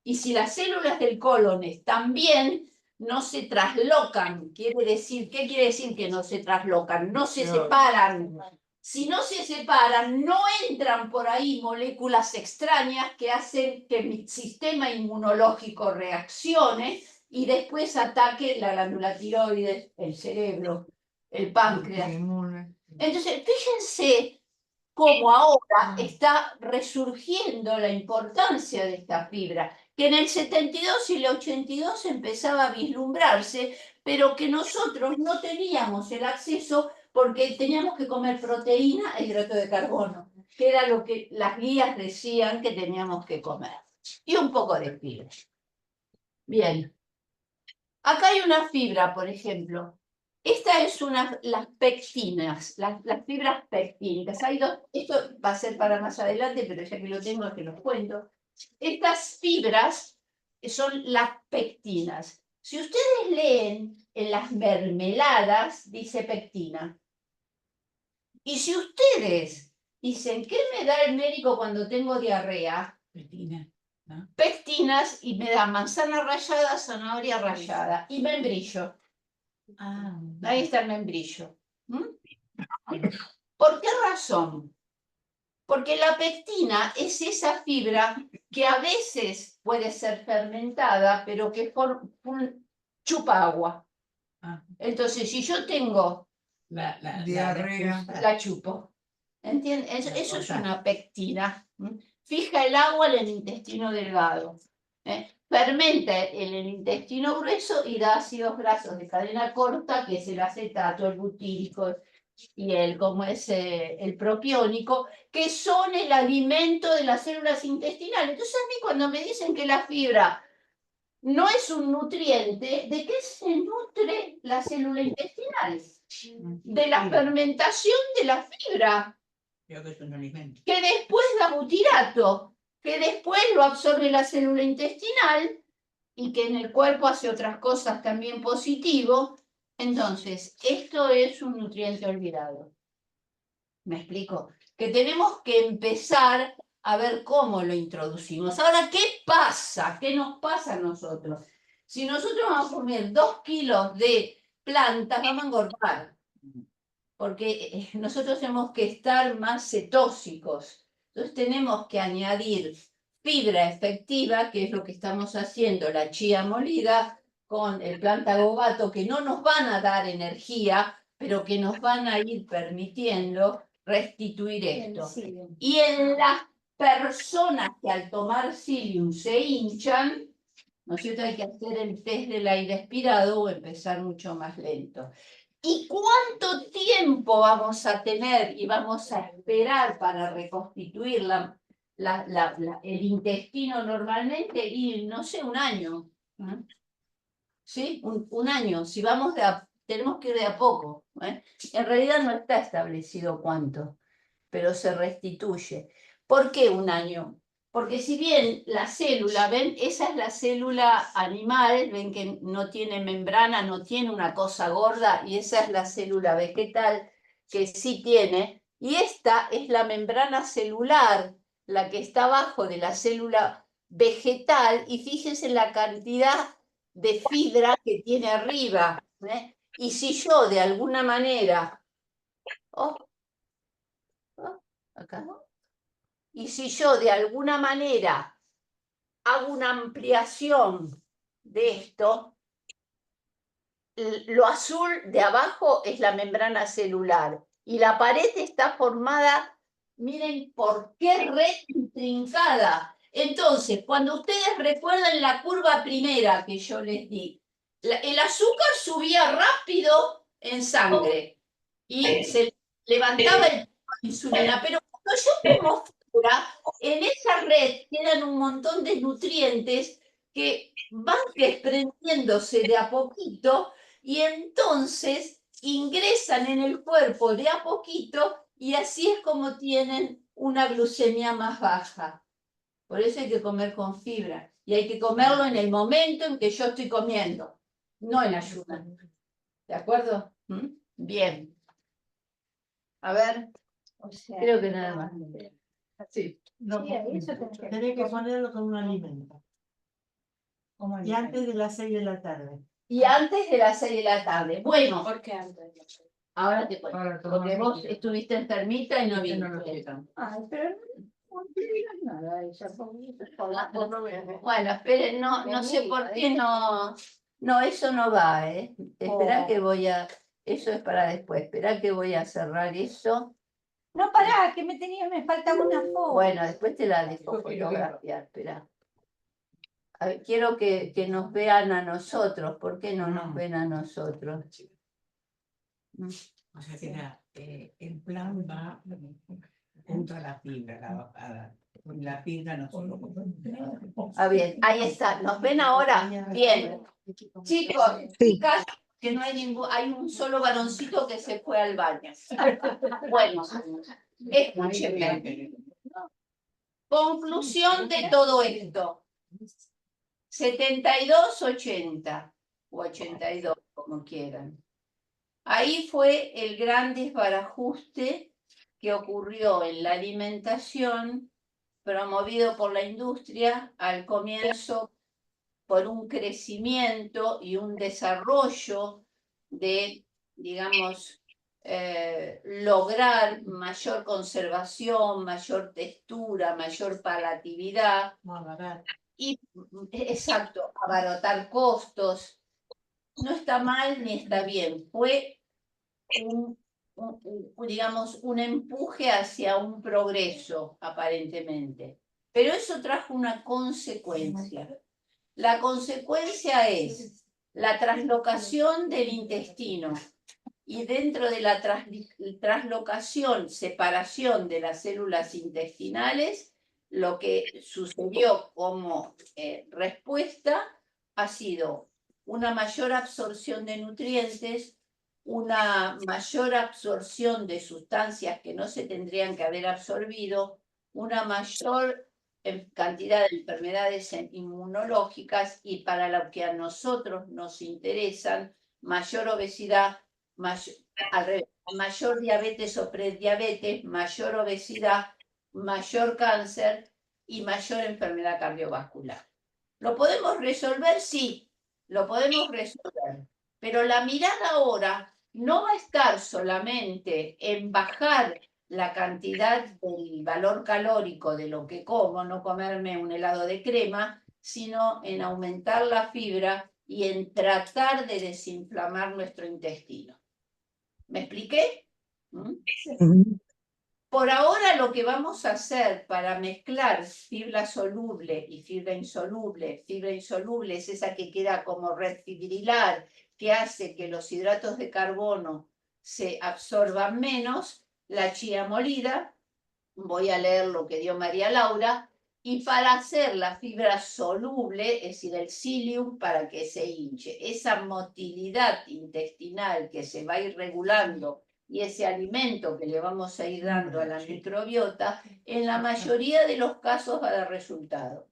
Y si las células del colon están bien, no se traslocan. ¿Qué quiere decir que no se traslocan? No se separan. Si no se separan, no entran por ahí moléculas extrañas que hacen que mi sistema inmunológico reaccione y después ataque la glándula tiroides, el cerebro, el páncreas. Entonces, fíjense cómo ahora está resurgiendo la importancia de esta fibra, que en el 72 y el 82 empezaba a vislumbrarse, pero que nosotros no teníamos el acceso porque teníamos que comer proteína e hidrato de carbono, que era lo que las guías decían que teníamos que comer. y un poco de fibra. Bien. Acá hay una fibra, por ejemplo. Esta es las pectinas, las fibras pectínicas. Esto va a ser para más adelante, pero ya que lo tengo, que los cuento. Estas fibras son las pectinas. Si ustedes leen en las mermeladas, dice pectina. Y si ustedes dicen, ¿qué me da el médico cuando tengo diarrea? Pectina, ¿no? Pectinas, y me da manzana rallada, zanahoria rallada y membrillo. Ah, Ahí está el membrillo. ¿Por qué razón? Porque la pectina es esa fibra que a veces puede ser fermentada, pero que chupa agua. Entonces, si yo tengo diarrea, la chupo. ¿Entiendes? Eso es una pectina. Fija el agua en el intestino delgado. Fermenta en el intestino grueso y da ácidos grasos de cadena corta, que es el acetato, el butírico y el propiónico, que son el alimento de las células intestinales. Entonces a mí cuando me dicen que la fibra no es un nutriente, ¿de qué se nutre la célula intestinal? De la fermentación de la fibra. Creo que es un alimento. Que después da butirato, que después lo absorbe la célula intestinal y que en el cuerpo hace otras cosas también positivo. Entonces, esto es un nutriente olvidado. ¿Me explico? Que tenemos que empezar a ver cómo lo introducimos. Ahora, ¿qué pasa? ¿Qué nos pasa a nosotros? Si nosotros vamos a comer 2 kilos de plantas, vamos a engordar. Porque nosotros tenemos que estar más cetóxicos. Entonces tenemos que añadir fibra efectiva, que es lo que estamos haciendo, la chía molida, con el plantagobato, que no nos van a dar energía, pero que nos van a ir permitiendo restituir esto. Y en las personas que al tomar psyllium se hinchan, ¿no es cierto? Hay que hacer el test del aire expirado o empezar mucho más lento. ¿Y cuánto tiempo vamos a tener y vamos a esperar para reconstituir el intestino normalmente? Y no sé, un año. ¿Sí? Un año. Si vamos tenemos que ir de a poco. En realidad no está establecido cuánto, pero se restituye. ¿Por qué un año? Porque si bien la célula, ven, esa es la célula animal, ven que no tiene membrana, no tiene una cosa gorda, y esa es la célula vegetal que sí tiene, y esta es la membrana celular, la que está abajo de la célula vegetal, y fíjense la cantidad de fibra que tiene arriba. Y si yo de alguna manera... acá. Y si yo de alguna manera hago una ampliación de esto, lo azul de abajo es la membrana celular y la pared está formada, miren por qué red intrincada. Entonces, cuando ustedes recuerdan la curva primera que yo les di, el azúcar subía rápido en sangre y se levantaba el tipo de insulina, pero cuando yo como fibra, en esa red quedan un montón de nutrientes que van desprendiéndose de a poquito y entonces ingresan en el cuerpo de a poquito y así es como tienen una glucemia más baja. Por eso hay que comer con fibra y hay que comerlo en el momento en que yo estoy comiendo, no en ayuno. ¿De acuerdo? Bien. A ver, creo que nada más. Sí. no, Tenés que ponerlo con un alimento. Y antes de las 6 de la tarde. Y antes de las 6 de la tarde. Bueno, ¿Por qué antes? ahora te cuento. Porque vos estuviste enfermita y no viniste. Ay, pero no digas nada, ella. Bueno, esperen, no sé por qué no, eso no va, Espera que voy a, eso es para después, espera que voy a cerrar eso. No, pará, que me falta una foto. Bueno, después te la dejo fotografiar, espera. A ver, quiero que nos vean a nosotros, ¿por qué no nos ven a nosotros? O sea que el plan va junto a la fibra, la bajada. La fibra no. Ah, bien, ahí está. ¿Nos ven ahora? Bien. Chicos, chicas, que no hay ningún, hay un solo varoncito que se fue al baño. Bueno, escúchenme. Conclusión de todo esto. 72-80 o 82, como quieran. Ahí fue el gran desbarajuste que ocurrió en la alimentación, promovido por la industria, al comienzo por un crecimiento y un desarrollo de, digamos, lograr mayor conservación, mayor textura, mayor palatividad. Y, exacto, abaratar costos. No está mal ni está bien. Fue digamos, un empuje hacia un progreso, aparentemente. Pero eso trajo una consecuencia. La consecuencia es la traslocación del intestino. Y dentro de la traslocación, separación de las células intestinales, lo que sucedió como respuesta ha sido una mayor absorción de nutrientes, una mayor absorción de sustancias que no se tendrían que haber absorbido, una mayor cantidad de enfermedades inmunológicas y para lo que a nosotros nos interesan, mayor obesidad, mayor diabetes o prediabetes, mayor obesidad, mayor cáncer y mayor enfermedad cardiovascular. ¿Lo podemos resolver? Sí, lo podemos resolver. Pero la mirada ahora no va a estar solamente en bajar la cantidad del valor calórico de lo que como, no comerme un helado de crema, sino en aumentar la fibra y en tratar de desinflamar nuestro intestino. ¿Me expliqué? Por ahora lo que vamos a hacer para mezclar fibra soluble y fibra insoluble es esa que queda como red fibrilar, que hace que los hidratos de carbono se absorban menos, la chía molida, voy a leer lo que dio María Laura, y para hacer la fibra soluble, es decir, el psyllium para que se hinche, esa motilidad intestinal que se va a ir regulando y ese alimento que le vamos a ir dando a la microbiota, en la mayoría de los casos va a dar resultado.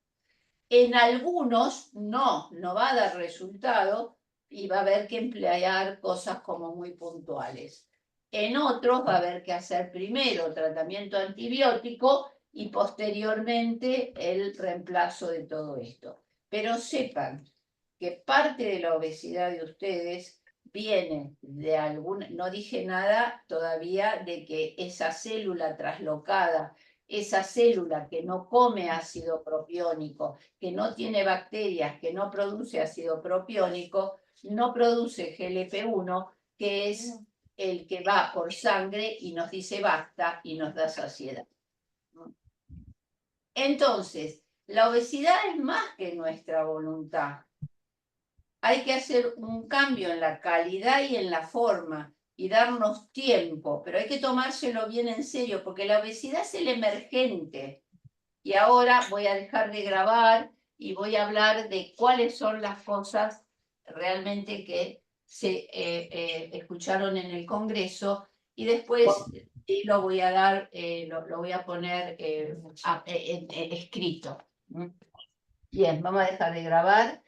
En algunos no va a dar resultado y va a haber que emplear cosas como muy puntuales. En otros va a haber que hacer primero tratamiento antibiótico y posteriormente el reemplazo de todo esto. Pero sepan que parte de la obesidad de ustedes viene de algún, no dije nada todavía de que esa célula traslocada, esa célula que no come ácido propiónico, que no tiene bacterias, que no produce ácido propiónico, no produce GLP-1, que es el que va por sangre y nos dice basta y nos da saciedad. Entonces, la obesidad es más que nuestra voluntad. Hay que hacer un cambio en la calidad y en la forma y darnos tiempo, pero hay que tomárselo bien en serio porque la obesidad es el emergente. Y ahora voy a dejar de grabar y voy a hablar de cuáles son las cosas realmente que se escucharon en el Congreso y después lo voy a dar, lo voy a poner escrito. Bien, vamos a dejar de grabar.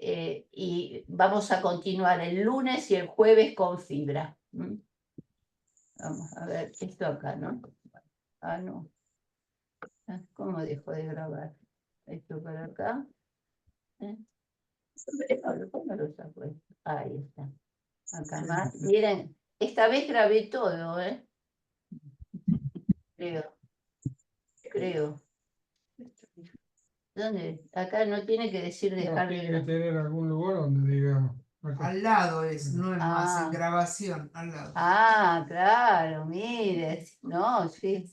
Y vamos a continuar el lunes y el jueves con fibra. Vamos a ver, esto acá, ¿no? Ah, no. ¿Cómo dejo de grabar? Esto para acá. ¿Cómo lo saco esto? Ahí está. Acá más. Miren, esta vez grabé todo, ¿eh? Creo. ¿Dónde? Acá no tiene que decir dejar de Tiene que tener algún lugar donde diga. Al lado es, no es más en grabación, al lado. Ah, claro, mire. No, sí.